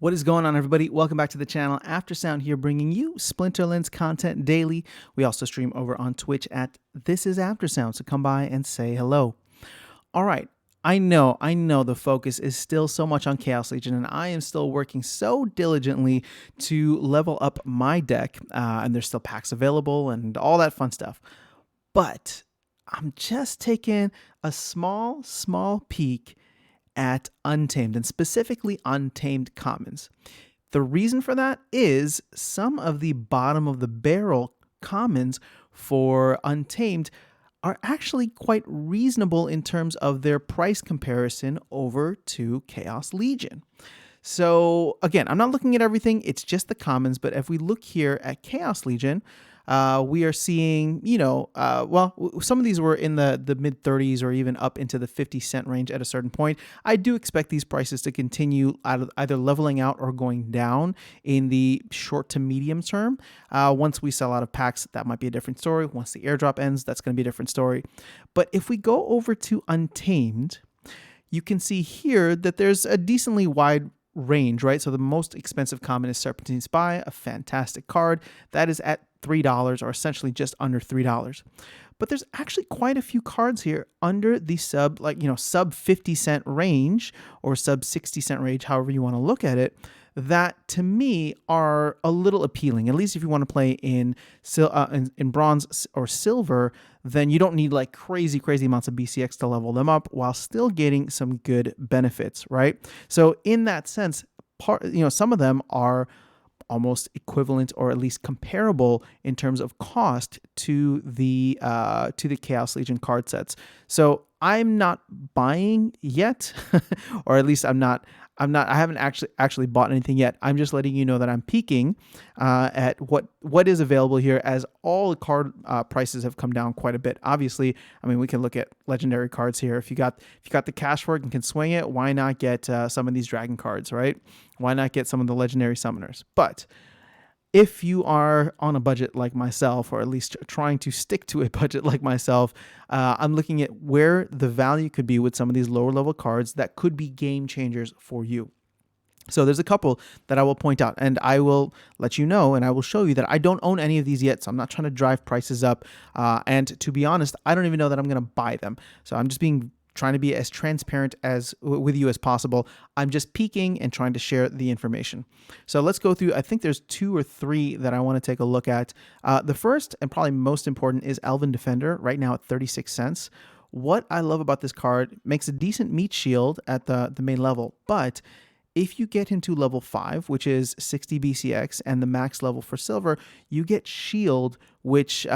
What is going on, everybody? Welcome back to the channel. Aftersound here, bringing you Splinterlands content daily. We also stream over on Twitch at This Is Aftersound, so come by and say hello. All right, I know the focus is still so much on Chaos Legion, and I am still working so diligently to level up my deck, and there's still packs available and all that fun stuff. But I'm just taking a small peek at Untamed, and specifically Untamed Commons. The reason for that is some of the bottom of the barrel commons for Untamed are actually quite reasonable in terms of their price comparison over to Chaos Legion. So again, I'm not looking at everything, it's just the commons, but if we look here at Chaos Legion, we are seeing, some of these were in the mid 30s or even up into the 50-cent range at a certain point. I do expect these prices to continue either leveling out or going down in the short to medium term. Once we sell out of packs, that might be a different story. Once the airdrop ends, that's going to be a different story. But if we go over to Untamed, you can see here that there's a decently wide range, right? So the most expensive common is Serpentine Spy, a fantastic card. That is at $3, or essentially just under $3. But there's actually quite a few cards here under the sub 50-cent range or sub 60-cent range, however you want to look at it, that to me are a little appealing. At least if you want to play in bronze or silver, then you don't need like crazy amounts of BCX to level them up while still getting some good benefits, right? So in that sense, some of them are almost equivalent or at least comparable in terms of cost to the Chaos Legion card sets. So I'm not buying yet, or at least I haven't actually bought anything yet. I'm just letting you know that I'm peeking at what is available here, as all the card prices have come down quite a bit. Obviously, I mean, we can look at legendary cards here. If you got the cash for it and can swing it, why not get some of these dragon cards, right? Why not get some of the legendary summoners? But if you are on a budget like myself, or at least trying to stick to a budget like myself, I'm looking at where the value could be with some of these lower level cards that could be game changers for you. So there's a couple that I will point out, and I will let you know, and I will show you that I don't own any of these yet, so I'm not trying to drive prices up. And to be honest, I don't even know that I'm going to buy them. So I'm just trying to be as transparent with you as possible. I'm just peeking and trying to share the information. So let's go through. I think there's 2 or 3 that I want to take a look at. The first and probably most important is Elven Defender, right now at 36 cents. What I love about this card, makes a decent meat shield at the main level, but if you get into level 5, which is 60 BCX, and the max level for silver, you get shield, which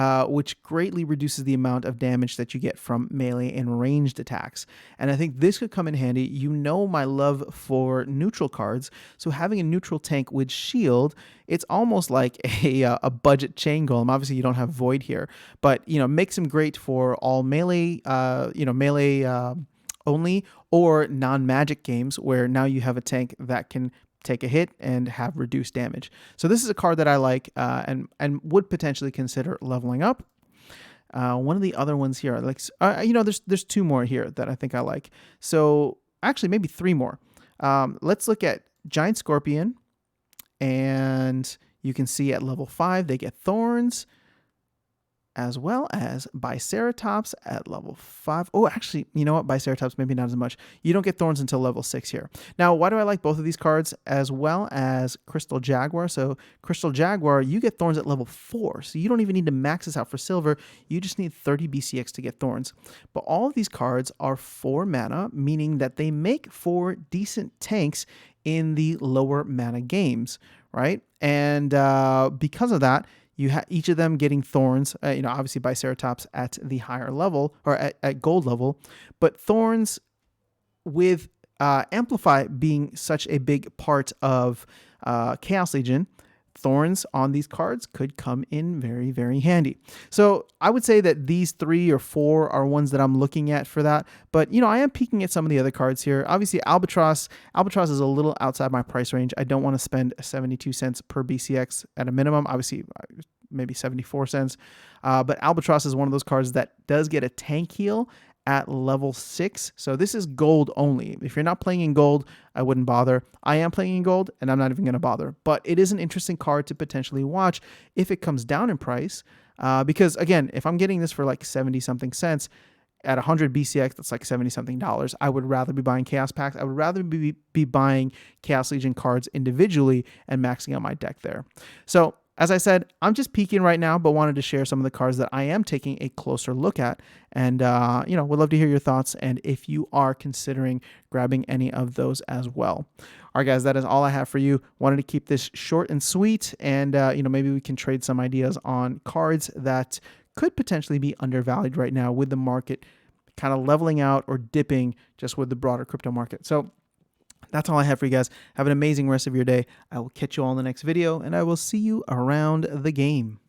greatly reduces the amount of damage that you get from melee and ranged attacks. And I think this could come in handy. You know my love for neutral cards, so having a neutral tank with shield, it's almost like a budget chain golem. Obviously, you don't have void here, but makes him great for all melee, only, or non-magic games where now you have a tank that can take a hit and have reduced damage. So this is a card that I like and would potentially consider leveling up. One of the other ones here, there's 2 more here that I think I like. So actually, maybe 3 more. Let's look at Giant Scorpion, and you can see at level 5 they get Thorns, as well as Biceratops at level 5. Oh, actually, you know what? Biceratops, maybe not as much. You don't get Thorns until level 6 here. Now, why do I like both of these cards, as well as Crystal Jaguar? So Crystal Jaguar, you get Thorns at level 4. So you don't even need to max this out for silver. You just need 30 BCX to get Thorns. But all of these cards are 4 mana, meaning that they make for decent tanks in the lower mana games, right? And because of that, you have each of them getting Thorns, obviously Biceratops at the higher level, or at gold level, but Thorns with Amplify being such a big part of Chaos Legion, Thorns on these cards could come in very handy. So I would say that these 3 or 4 are ones that I'm looking at for that. But I am peeking at some of the other cards here. Obviously, Albatross is a little outside my price range. I don't want to spend 72 cents per BCX at a minimum. Obviously, maybe 74 cents. But Albatross is one of those cards that does get a tank heal at level 6. So this is gold only. If you're not playing in gold, I wouldn't bother. I am playing in gold, and I'm not even going to bother. But it is an interesting card to potentially watch if it comes down in price. Because, again, if I'm getting this for like 70-something cents, at 100 BCX, that's like 70-something dollars. I would rather be buying Chaos Packs. I would rather be buying Chaos Legion cards individually and maxing out my deck there. So, as I said, I'm just peeking right now, but wanted to share some of the cards that I am taking a closer look at. And, would love to hear your thoughts and if you are considering grabbing any of those as well. All right, guys, that is all I have for you. Wanted to keep this short and sweet, and, maybe we can trade some ideas on cards that could potentially be undervalued right now with the market kind of leveling out or dipping just with the broader crypto market. So that's all I have for you guys. Have an amazing rest of your day. I will catch you all in the next video, and I will see you around the game.